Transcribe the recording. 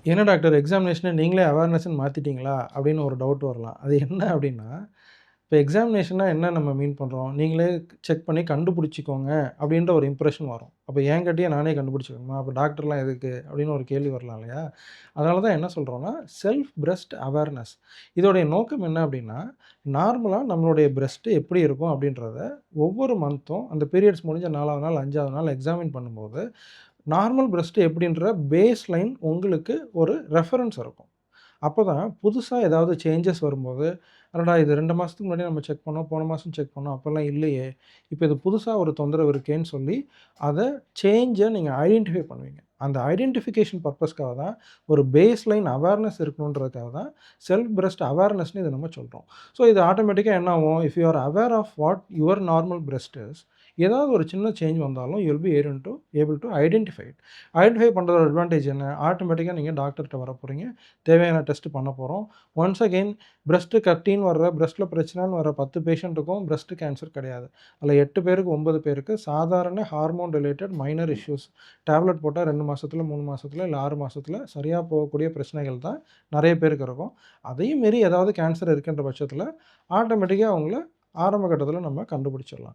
என்ன டாக்டர் எக்ஸாமினேஷன நீங்களே அவேர்னஸ்ன்னு மாத்திட்டீங்களா? அப்படின்னு ஒரு டவுட் வரலாம். அது என்ன அப்படின்னா, இப்ப எக்ஸாமினேஷன்னா என்ன நம்ம மீன் பண்றோம்? நீங்களே செக் பண்ணி கண்டுபிடிச்சுக்கோங்க அப்படின்ற ஒரு இம்ப்ரஷன் வரும். அப்ப என்கிட்டயே நானே கண்டுபிடிச்சுக்கணுமா? அப்ப டாக்டர்லாம் எதுக்கு? அப்படின்னு ஒரு கேள்வி வரலாம் இல்லையா? அதனால தான் என்ன சொல்றோம்னா, செல்ஃப் பிரெஸ்ட் அவேர்னஸ். இதோடைய நோக்கம் என்ன அப்படின்னா, நார்மலா நம்மளுடைய பிரெஸ்ட் எப்படி இருக்கும் அப்படின்றத ஒவ்வொரு மந்த்தும் அந்த பீரியட்ஸ் முடிஞ்ச 4வது நாள், 5வது நாள் எக்ஸாமின் பண்ணும்போது நார்மல் பிரஸ்ட் எப்படின்ற பேஸ் லைன் உங்களுக்கு ஒரு ரெஃபரன்ஸ் இருக்கும். அப்பதான் புதுசா ஏதாவது சேஞ்சஸ் வரும்போது, அடடா! இது 2 மாசத்துக்கு முன்னாடி நம்ம செக் பண்ணோம். போன மாசம் செக் பண்ணோம். அப்பலாம் இல்லையே! இப்ப இது புதுசா ஒரு தொந்தரவு இருக்கேன்னு சொல்லி, அத நீங்க ஐடென்டிஃபை பண்ணுவீங்க. அந்த ஐடென்டிஃபிகேஷன் பர்ப்பஸ்க்காக தான் ஒரு பேஸ் லைன் அவேர்னஸ் இருக்கணுன்றதுக்காக தான் செல்ஃப் பிரஸ்ட் அவேர்னஸ்ன்னு இத நம்ம சொல்றோம். ஸோ இது ஆட்டோமேட்டிக்கா என்ன ஆகும்? If you are aware of what your normal breast is, ஏதாவது ஒரு சின்ன சேஞ்ச் வந்தாலும் you will be able to identify it. Identify பண்றதோட அட்வான்டேஜ் என்ன? ஆட்டோமேட்டிக்கா நீங்க டாக்டர்ட்ட வரப்போறீங்க. தேவையான டெஸ்ட் பண்ண போறோம். ஒன்ஸ் அகைன் பிரஸ்ட் கட்டின்னு வர்ற, பிரஸ்ட்ல பிரச்சனைன்னு வர 10 பேஷண்ட்டுக்கும் பிரஸ்ட் கேன்சர் கிடையாது. அதில 8 பேருக்கு 9 பேருக்கு சாதாரண hormone related minor issues. Tablet போட்டா 2 மாசத்துல, 3 மாசத்துல, இல்ல 6 மாசத்துல சரியா போகக்கூடிய பிரச்சனைகள் தான் நெறைய பேருக்கு இருக்கும். அதையும் மீறி ஏதாவது கேன்சர் இருக்குன்ற பட்சத்தில, ஆட்டோமேட்டிக்கா அவங்கள ஆரம்ப கட்டத்தில நம்ம கண்டுபிடிச்சிடலாம்.